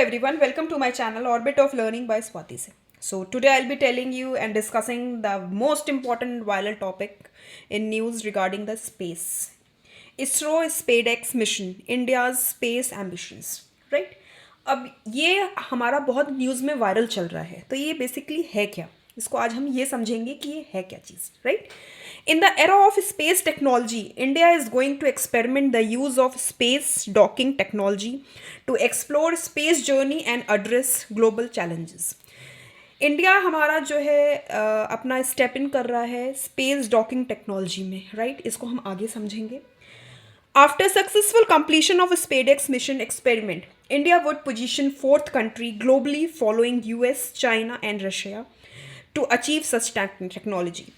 Everyone, welcome to my channel Orbit of Learning by Swati Se. So today I'll be telling you and discussing the most important viral topic in news regarding the space. ISRO SpaceX mission, India's space ambitions, right? अब ये हमारा बहुत news में viral चल रहा है, तो ये बेसिकली है क्या? इसको आज हम ये समझेंगे कि ये है क्या चीज़, right? In the era of space technology, India is going to experiment the use of space docking technology to explore space journey and address global challenges. India हमारा जो है अपना स्टेप इन कर रहा है स्पेस डॉकिंग टेक्नोलॉजी में, right? इसको हम आगे समझेंगे. After successful completion of a SpaceX mission experiment, India would position fourth country globally following US, China and Russia to achieve such technology.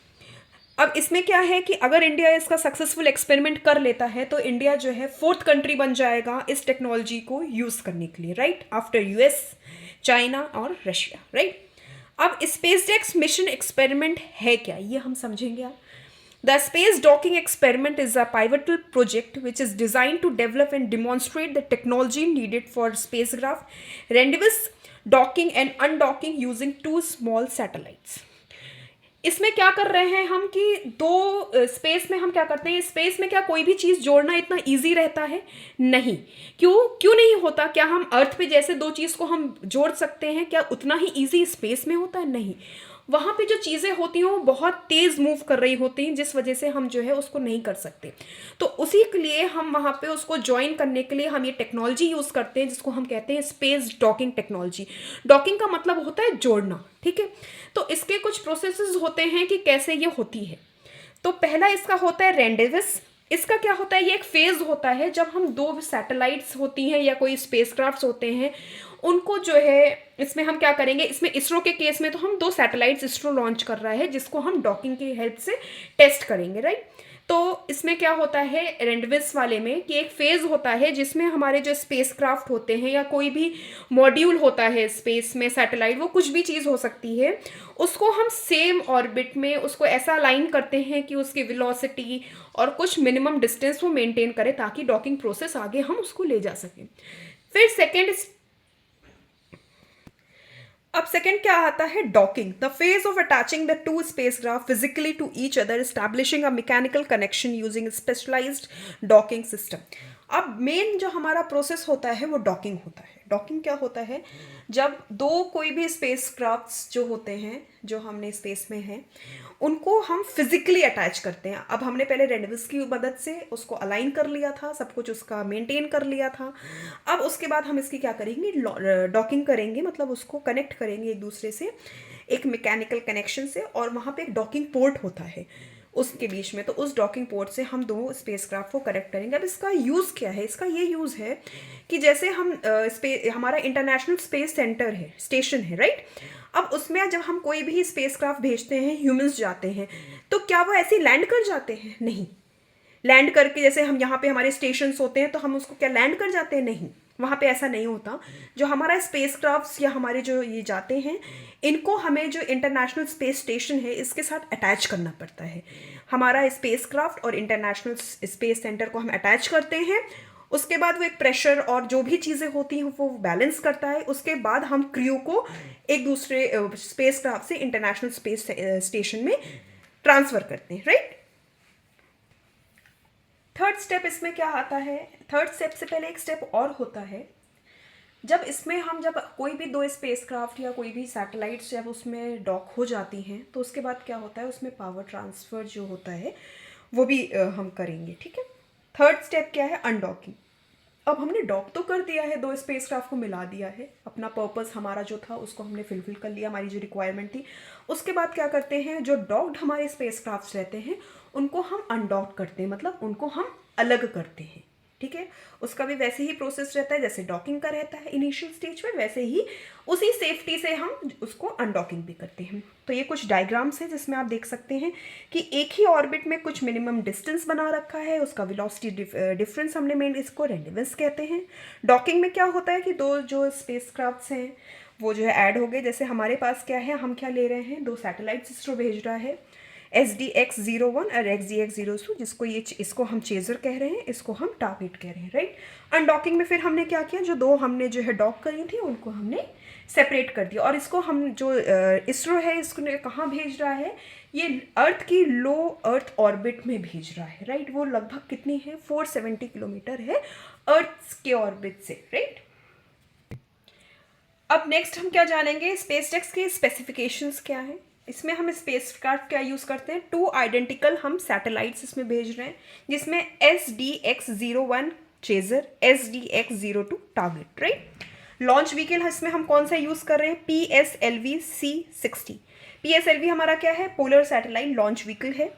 अब इसमें क्या है कि अगर इंडिया इसका सक्सेसफुल एक्सपेरिमेंट कर लेता है तो इंडिया जो है फोर्थ कंट्री बन जाएगा इस टेक्नोलॉजी को यूज़ करने के लिए, राइट? आफ्टर यूएस, चाइना और रशिया, राइट? अब स्पेसएक्स मिशन एक्सपेरिमेंट है क्या, ये हम समझेंगे आप. The space docking experiment is a pivotal project which is designed to develop and demonstrate the technology needed for spacecraft rendezvous, docking and undocking using two small satellites. इसमें क्या कर रहे हैं हम कि दो स्पेस में हम क्या करते हैं, स्पेस में क्या कोई भी चीज़ जोड़ना इतना इजी रहता है? नहीं. क्यों नहीं होता? क्या हम अर्थ पे जैसे दो चीज़ को हम जोड़ सकते हैं, क्या उतना ही इजी स्पेस में होता है? नहीं. वहाँ पे जो चीज़ें होती हैं वो बहुत तेज़ मूव कर रही होती हैं, जिस वजह से हम जो है उसको नहीं कर सकते. तो उसी के लिए हम वहाँ पे उसको ज्वाइन करने के लिए हम ये टेक्नोलॉजी यूज़ करते हैं जिसको हम कहते हैं स्पेस डॉकिंग टेक्नोलॉजी. डॉकिंग का मतलब होता है जोड़ना, ठीक है? तो इसके कुछ प्रोसेसेस होते हैं कि कैसे ये होती है. तो पहला इसका होता है रेंडेवस. इसका क्या होता है? ये एक फेज़ होता है जब हम दो सैटेलाइट्स होती हैं या कोई स्पेसक्राफ्ट्स होते हैं, उनको जो है इसमें हम क्या करेंगे, इसमें इसरो के केस में तो हम दो सैटेलाइट्स इसरो लॉन्च कर रहा है जिसको हम डॉकिंग की हेल्प से टेस्ट करेंगे, राइट? तो इसमें क्या होता है रेंडविस वाले में कि एक फेज़ होता है जिसमें हमारे जो स्पेसक्राफ्ट होते हैं या कोई भी मॉड्यूल होता है स्पेस में, सैटेलाइट, वो कुछ भी चीज़ हो सकती है, उसको हम सेम ऑर्बिट में उसको ऐसा अलाइन करते हैं कि उसकी वेलोसिटी और कुछ मिनिमम डिस्टेंस वो मेंटेन करे ताकि डॉकिंग प्रोसेस आगे हम उसको ले जा सकें. फिर सेकेंड क्या आता है? Docking. The phase of attaching the two spacecraft physically to each other, establishing a mechanical connection using specialised docking system. अब मेन जो हमारा प्रोसेस होता है वो डॉकिंग होता है. डॉकिंग क्या होता है? जब दो कोई भी स्पेसक्राफ्ट्स जो होते हैं जो हमने स्पेस में हैं उनको हम फिजिकली अटैच करते हैं. अब हमने पहले रेंडविस की मदद से उसको अलाइन कर लिया था, सब कुछ उसका मेंटेन कर लिया था. अब उसके बाद हम इसकी क्या करेंगे? डॉकिंग करेंगे, मतलब उसको कनेक्ट करेंगे एक दूसरे से एक मैकेनिकल कनेक्शन से, और वहाँ पे एक डॉकिंग पोर्ट होता है उसके बीच में. तो उस डॉकिंग पोर्ट से हम दो स्पेसक्राफ्ट को कनेक्ट करेंगे. अब इसका यूज़ क्या है? इसका ये यूज़ है कि जैसे हम हमारा इंटरनेशनल स्पेस सेंटर है, स्टेशन है, राइट? अब उसमें जब हम कोई भी स्पेसक्राफ्ट भेजते हैं, ह्यूमंस जाते हैं, तो क्या वो ऐसे लैंड कर जाते हैं? नहीं. लैंड करके जैसे हम यहाँ पे हमारे स्टेशंस होते हैं तो हम उसको क्या लैंड कर जाते हैं? नहीं, वहाँ पे ऐसा नहीं होता. जो हमारा स्पेसक्राफ्ट्स या हमारे जो ये जाते हैं, इनको हमें जो इंटरनेशनल स्पेस स्टेशन है इसके साथ अटैच करना पड़ता है. हमारा स्पेसक्राफ्ट और इंटरनेशनल स्पेस सेंटर को हम अटैच करते हैं. उसके बाद वो एक प्रेशर और जो भी चीज़ें होती हैं वो बैलेंस करता है. उसके बाद हम क्रू को एक दूसरे स्पेसक्राफ्ट से इंटरनेशनल स्पेस स्टेशन में ट्रांसफ़र करते हैं, राइट? थर्ड स्टेप इसमें क्या आता है? थर्ड स्टेप से पहले एक स्टेप और होता है. जब कोई भी दो स्पेसक्राफ्ट या कोई भी सैटेलाइट्स जब उसमें डॉक हो जाती हैं तो उसके बाद क्या होता है, उसमें पावर ट्रांसफ़र जो होता है वो भी हम करेंगे, ठीक है? थर्ड स्टेप क्या है? अनडॉकिंग. अब हमने डॉक तो कर दिया है, दो स्पेसक्राफ्ट को मिला दिया है, अपना पर्पस हमारा जो था उसको हमने फुलफिल कर लिया, हमारी जो रिक्वायरमेंट थी. उसके बाद क्या करते हैं, जो डॉक्ड हमारे स्पेसक्राफ्ट रहते हैं उनको हम अनडॉक करते हैं, मतलब उनको हम अलग करते हैं, ठीक है? उसका भी वैसे ही प्रोसेस रहता है जैसे डॉकिंग का रहता है इनिशियल स्टेज में, वैसे ही उसी सेफ्टी से हम उसको अनडॉकिंग भी करते हैं. तो ये कुछ डायग्राम्स हैं जिसमें आप देख सकते हैं कि एक ही ऑर्बिट में कुछ मिनिमम डिस्टेंस बना रखा है, उसका वेलोसिटी डिफरेंस हमने मेन इसको रेंडविस कहते हैं. डॉकिंग में क्या होता है कि दो जो स्पेसक्राफ्ट्स हैं वो जो है ऐड हो गए. जैसे हमारे पास क्या है, हम क्या ले रहे हैं, दो सैटेलाइट्स इसरो भेज रहा है, SDX-01 और XDX-02, इसको हम चेजर कह रहे हैं, इसको हम टारगेट कह रहे हैं, राइट। अनडॉकिंग में फिर हमने क्या किया, जो दो हमने जो है डॉक करी थी उनको हमने सेपरेट कर दिया, और इसको हम जो इसरो है इसको कहाँ भेज रहा है, ये अर्थ की लो अर्थ ऑर्बिट में भेज रहा है, राइट। वो लगभग कितनी है, 470 किलोमीटर है अर्थ के ऑर्बिट से, राइट। अब नेक्स्ट हम क्या जानेंगे, स्पेसटेक्स के स्पेसिफिकेशंस क्या हैं। इसमें हम स्पेसक्राफ्ट क्या यूज़ करते हैं, 2 आइडेंटिकल हम सैटेलाइट्स इसमें भेज रहे हैं, जिसमें SDX-01 chaser, SDX-02 target, right. Launch vehicle इसमें हम कौन सा यूज़ कर रहे हैं, PSLV-C60। PSLV हमारा क्या है, पोलर सैटेलाइट लॉन्च व्हीकल है।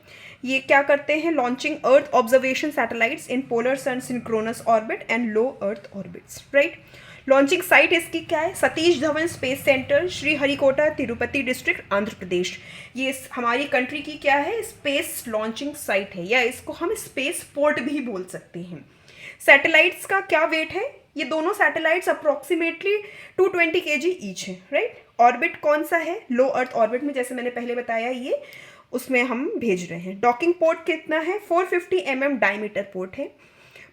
ये क्या करते हैं, launching earth observation satellites in polar sun synchronous orbit and low earth orbits, right. Launching site इसकी क्या है, Satish Dhawan space centre, Sriharikota, Tirupati district, Andhra Pradesh. ये हमारी कंट्री की क्या है, स्पेस लॉन्चिंग साइट है, या इसको हम स्पेस पोर्ट भी बोल सकते हैं। सैटेलाइट्स का क्या वेट है, ये दोनों सैटेलाइट्स अप्रोक्सीमेटली 220 kg ईच है, राइट। ऑर्बिट कौन सा है, लो अर्थ ऑर्बिट में, जैसे मैंने पहले बताया ये उसमें हम भेज रहे हैं। डॉकिंग पोर्ट कितना है, 450 mm डायमीटर पोर्ट है।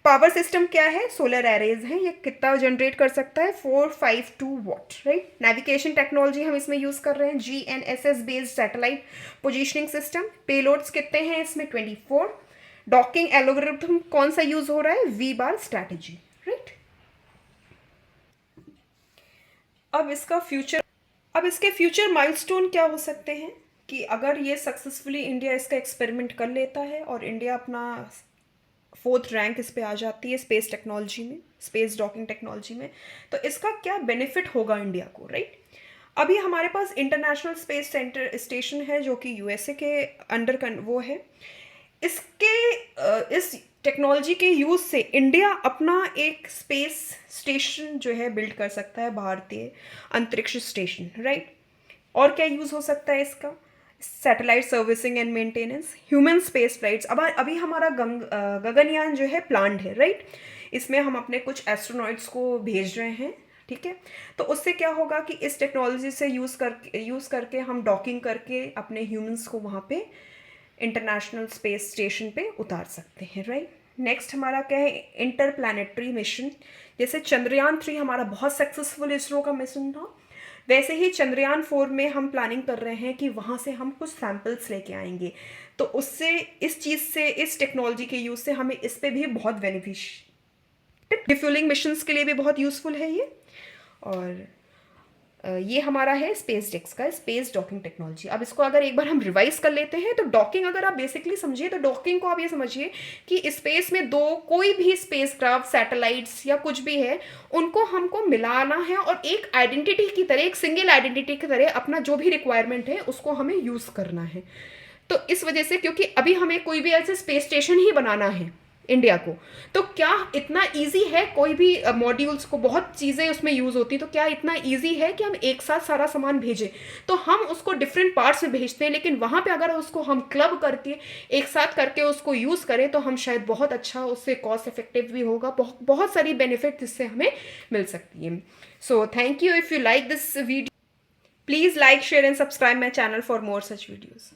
पावर सिस्टम क्या है, सोलर एरेज है, ये कितना जनरेट कर सकता है, 452 वॉट, राइट। नेविगेशन टेक्नोलॉजी हम इसमें यूज़ कर रहे हैं, GNSS based satellite positioning system. Payloads कितने हैं इसमें, 24। डॉकिंग एल्गोरिथम कौन सा यूज़ हो रहा है, V-bar स्ट्रैटेजी, राइट। अब इसके फ्यूचर माइलस्टोन क्या हो सकते हैं, कि अगर ये सक्सेसफुली इंडिया इसका एक्सपेरिमेंट कर लेता है और इंडिया अपना 4th रैंक इस पे आ जाती है स्पेस टेक्नोलॉजी में, स्पेस डॉकिंग टेक्नोलॉजी में, तो इसका क्या बेनिफिट होगा इंडिया को, राइट। अभी हमारे पास इंटरनेशनल स्पेस सेंटर स्टेशन है जो कि USA के अंडर वो है। इस टेक्नोलॉजी के यूज़ से इंडिया अपना एक स्पेस स्टेशन जो है बिल्ड कर सकता है, भारतीय अंतरिक्ष स्टेशन, राइट। और क्या यूज़ हो सकता है इसका, satellite servicing and maintenance, human space flights. अब अभी हमारा गगनयान जो है प्लान्ड है, राइट। इसमें हम अपने कुछ एस्ट्रोनॉइट्स को भेज रहे हैं, ठीक है। तो उससे क्या होगा कि इस टेक्नोलॉजी से यूज़ करके हम डॉकिंग करके अपने ह्यूमंस को वहाँ पे इंटरनेशनल स्पेस स्टेशन पे उतार सकते हैं, राइट। नेक्स्ट हमारा क्या है, इंटरप्लैनेटरी मिशन। जैसे चंद्रयान-3 हमारा बहुत सक्सेसफुल इसरो का मिशन था, वैसे ही चंद्रयान-4 में हम प्लानिंग कर रहे हैं कि वहाँ से हम कुछ सैम्पल्स लेके आएंगे। तो उससे इस चीज़ से, इस टेक्नोलॉजी के यूज़ से हमें इस पे भी बहुत बेनिफिशियल, रिफ्यूलिंग मिशंस के लिए भी बहुत यूज़फुल है ये। और ये हमारा है स्पेसटेक्स का स्पेस डॉकिंग टेक्नोलॉजी। अब इसको अगर एक बार हम रिवाइज कर लेते हैं, तो डॉकिंग अगर आप बेसिकली समझिए, तो डॉकिंग को आप ये समझिए कि स्पेस में कोई भी स्पेसक्राफ्ट, सैटेलाइट्स या कुछ भी है, उनको हमको मिलाना है और एक आइडेंटिटी की तरह, एक सिंगल आइडेंटिटी की तरह अपना जो भी रिक्वायरमेंट है उसको हमें यूज़ करना है। तो इस वजह से, क्योंकि अभी हमें कोई भी ऐसे स्पेस स्टेशन ही बनाना है इंडिया को, तो क्या इतना इजी है, कोई भी मॉड्यूल्स को बहुत चीज़ें उसमें यूज़ होती, तो क्या इतना इजी है कि हम एक साथ सारा सामान भेजें। तो हम उसको डिफरेंट पार्ट्स में भेजते हैं, लेकिन वहाँ पे अगर उसको हम क्लब करके एक साथ करके उसको यूज़ करें तो हम शायद बहुत अच्छा, उससे कॉस्ट इफेक्टिव भी होगा, बहुत सारी बेनिफिट इससे हमें मिल सकती है। So thank you. If you like this video, please like, share and subscribe my channel for more such videos.